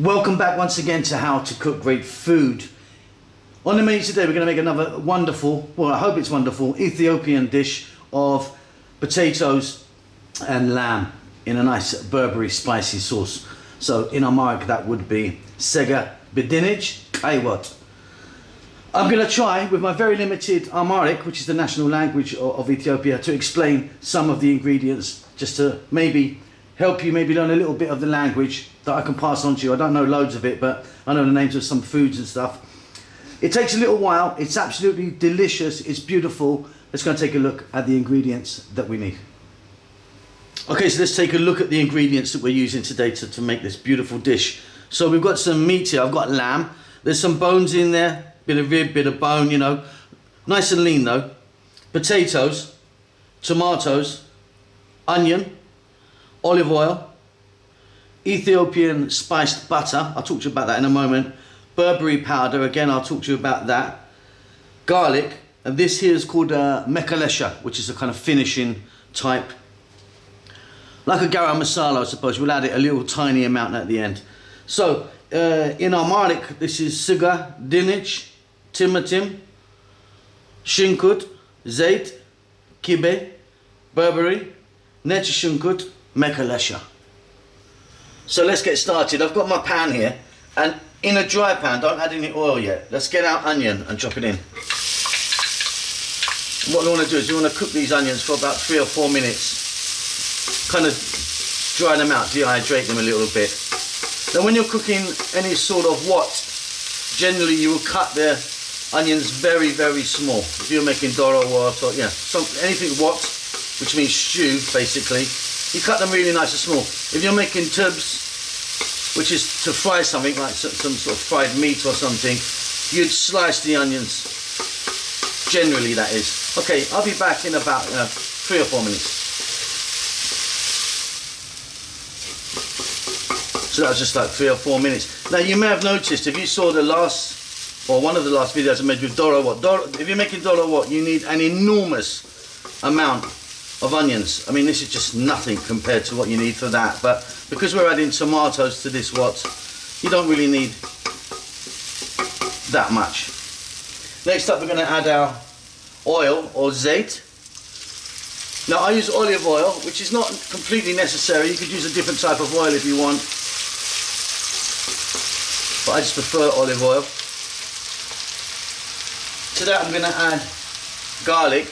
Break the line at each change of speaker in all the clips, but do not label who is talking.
Welcome back once again to How to Cook Great Food. On the menu today we're going to make another wonderful, well I hope it's wonderful, Ethiopian dish of potatoes and lamb in a nice Burberry spicy sauce. So in Amharic that would be SEGA, DINICH, KORT. I'm going to try with my very limited Amharic, which is the national language of Ethiopia, to explain some of the ingredients, just to maybe help you maybe learn a little bit of the language that I can pass on to you. I don't know loads of it, but I know the names of some foods and stuff. It takes a little while. It's absolutely delicious. It's beautiful. Let's go and take a look at the ingredients that we need. Okay, so let's take a look at the ingredients that we're using today to make this beautiful dish. So we've got some meat here. I've got lamb. There's some bones in there. Bit of rib, bit of bone, you know. Nice and lean though. Potatoes, tomatoes, onion, olive oil, Ethiopian spiced butter, I'll talk to you about that in a moment, Burberry powder, again I'll talk to you about that, garlic, and this here is called MEKALESHA, which is a kind of finishing type, like a garam masala I suppose. We'll add it a little tiny amount at the end. So in Amharic this is SEGA, DINICH, TIMATIM, SHIN, ZEIT, KIBE, BERBERE, NECH, MEKALESHA. So let's get started. I've got my pan here, and in a dry pan, don't add any oil yet. Let's get our onion and chop it in. What we want to do is we want to cook these onions for about 3 or 4 minutes. Kind of dry them out, dehydrate them a little bit. Then when you're cooking any sort of what, generally you will cut the onions very, very small. If you're making doro what, or yeah, anything what, which means stew basically, you cut them really nice and small. If you're making tubs, which is to fry something like some sort of fried meat or something, you'd slice the onions, generally that is. Okay, I'll be back in about 3 or 4 minutes. So that was just like 3 or 4 minutes. Now you may have noticed, if you saw the last, or one of the last videos I made with doro what, if you're making doro what, you need an enormous amount of onions. I mean, this is just nothing compared to what you need for that, but because we're adding tomatoes to this what, you don't really need that much. Next up we're going to add our oil or ZEIT. Now I use olive oil, which is not completely necessary. You could use a different type of oil if you want, but I just prefer olive oil. To that I'm going to add garlic.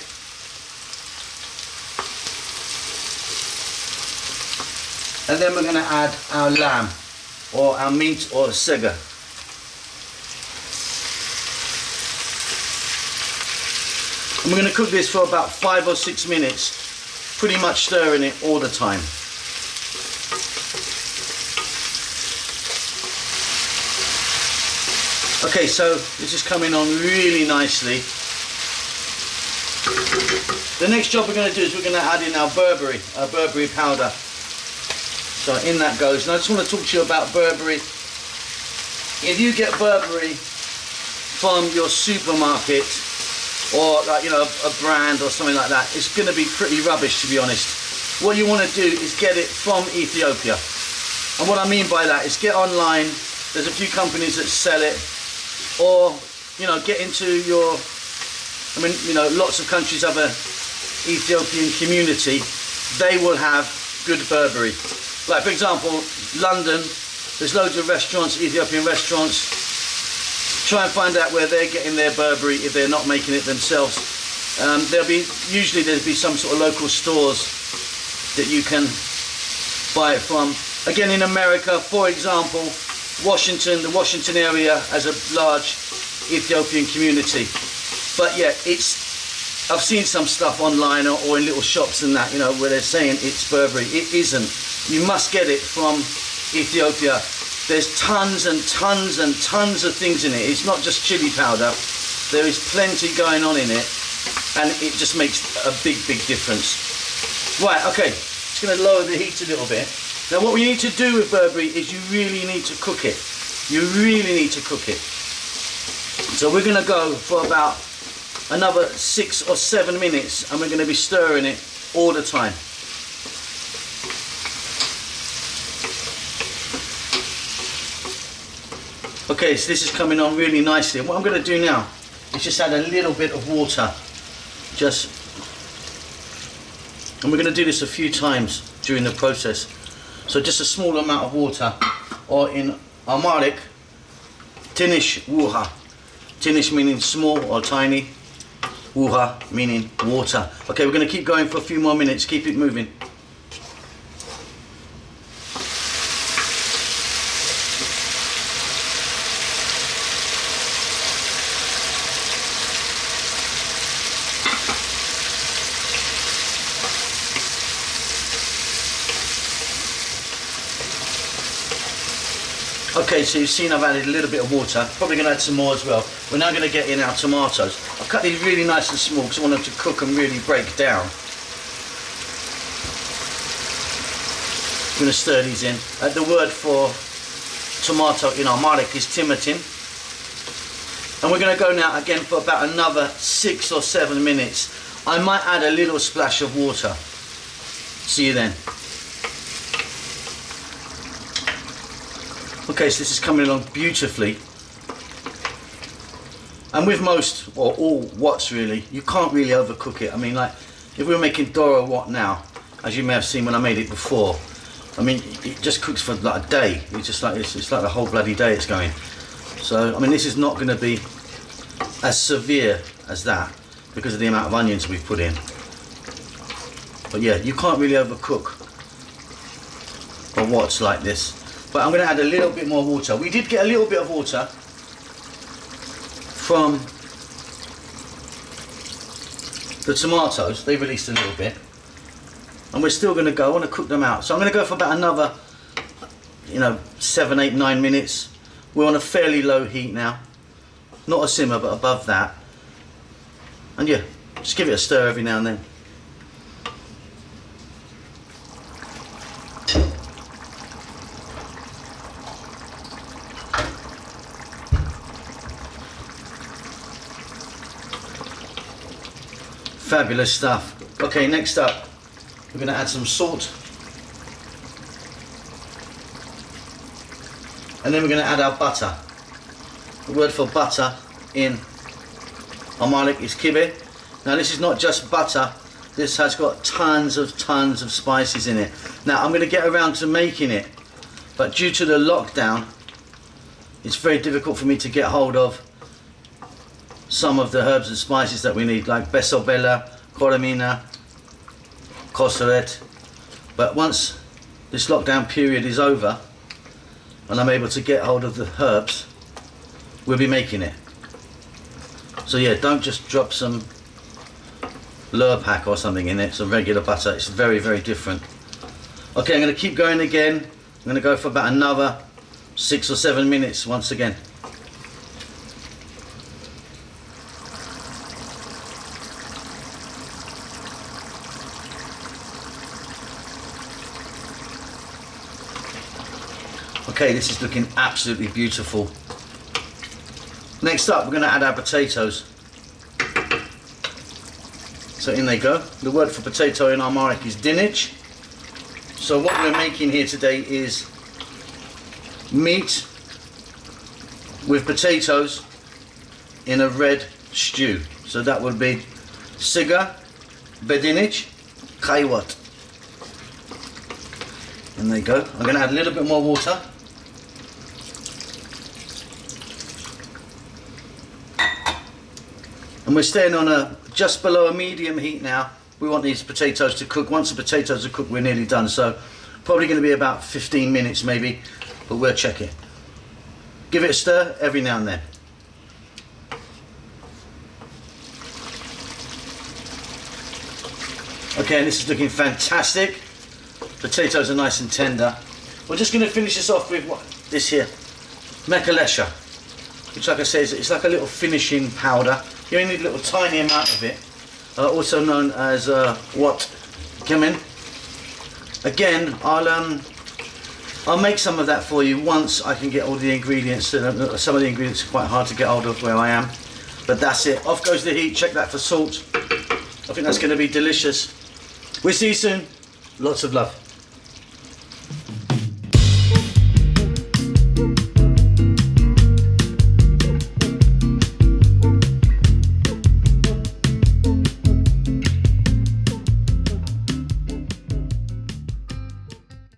And then we're going to add our lamb, or our meat, or SEGA. And we're going to cook this for about 5 or 6 minutes, pretty much stirring it all the time. Okay, so this is coming on really nicely. The next job we're going to do is we're going to add in our Burberry powder. So in that goes. And I just want to talk to you about Burberry. If you get Burberry from your supermarket, or like, you know, a brand or something like that, it's going to be pretty rubbish, to be honest. What you want to do is get it from Ethiopia. And what I mean by that is get online. There's a few companies that sell it, or, you know, get into your, I mean, you know, lots of countries have a Ethiopian community. They will have good Burberry. Like for example, London, there's loads of restaurants, Ethiopian restaurants. Try and find out where they're getting their Burberry if they're not making it themselves. There'll be some sort of local stores that you can buy it from. Again, in America, for example, Washington, the Washington area has a large Ethiopian community. But yeah, I've seen some stuff online or in little shops and that, you know, where they're saying it's Burberry. It isn't. You must get it from Ethiopia. There's tons and tons and tons of things in it. It's not just chili powder. There is plenty going on in it, and it just makes a big, big difference. Right, okay, just going to lower the heat a little bit. Now what we need to do with Burberry is you really need to cook it. You really need to cook it. So we're going to go for about another 6 or 7 minutes, and we're going to be stirring it all the time. Okay, so this is coming on really nicely. And what I'm going to do now is just add a little bit of water. And we're going to do this a few times during the process. So just a small amount of water, or in Amharic, DINICH wuha. DINICH meaning small or tiny, wuha meaning water. Okay, we're going to keep going for a few more minutes, keep it moving. Okay, so you've seen I've added a little bit of water, probably going to add some more as well. We're now going to get in our tomatoes. I've cut these really nice and small because I want them to cook and really break down. I'm going to stir these in. The word for tomato in Amharic is TIMATIM. And we're going to go now again for about another 6 or 7 minutes. I might add a little splash of water. See you then. Okay, so this is coming along beautifully. And with most, or all wots really, you can't really overcook it. I mean, like, if we were making Doro wat now, as you may have seen when I made it before, I mean, it just cooks for like a day. It's just like, it's like the whole bloody day it's going. So, I mean, this is not going to be as severe as that because of the amount of onions we've put in. But yeah, you can't really overcook a wots like this. But I'm going to add a little bit more water. We did get a little bit of water from the tomatoes. They released a little bit. And we're still going to go. I want to cook them out. So I'm going to go for about another, 7, 8, 9 minutes. We're on a fairly low heat now. Not a simmer, but above that. And yeah, just give it a stir every now and then. Fabulous stuff. Okay, next up, we're going to add some salt. And then we're going to add our butter. The word for butter in Amharic is KIBE. Now this is not just butter, this has got tons of spices in it. Now I'm going to get around to making it, but due to the lockdown, it's very difficult for me to get hold of some of the herbs and spices that we need, like besobela, koromina, koseret. But once this lockdown period is over and I'm able to get hold of the herbs, we'll be making it. So yeah, don't just drop some Lurpak or something in it, some regular butter. It's very, very different. Okay, I'm going to keep going again. I'm going to go for about another 6 or 7 minutes once again. Okay, this is looking absolutely beautiful. Next up, we're going to add our potatoes. So in they go. The word for potato in Amharic is DINICH. So what we're making here today is meat with potatoes in a red stew. So that would be SEGA, DINICH, KORT. And there you go. I'm going to add a little bit more water. And we're staying on a just below a medium heat now. We want these potatoes to cook. Once the potatoes are cooked, we're nearly done. So probably going to be about 15 minutes maybe, but we'll check it. Give it a stir every now and then. Okay, and this is looking fantastic. Potatoes are nice and tender. We're just going to finish this off with this here, MEKALESHA, which, like I said, it's like a little finishing powder. You only need a little tiny amount of it, also known as what kemen. Again, I'll make some of that for you once I can get all the ingredients. Some of the ingredients are quite hard to get hold of where I am, but that's it. Off goes the heat. Check that for salt. I think that's going to be delicious. We'll see you soon. Lots of love.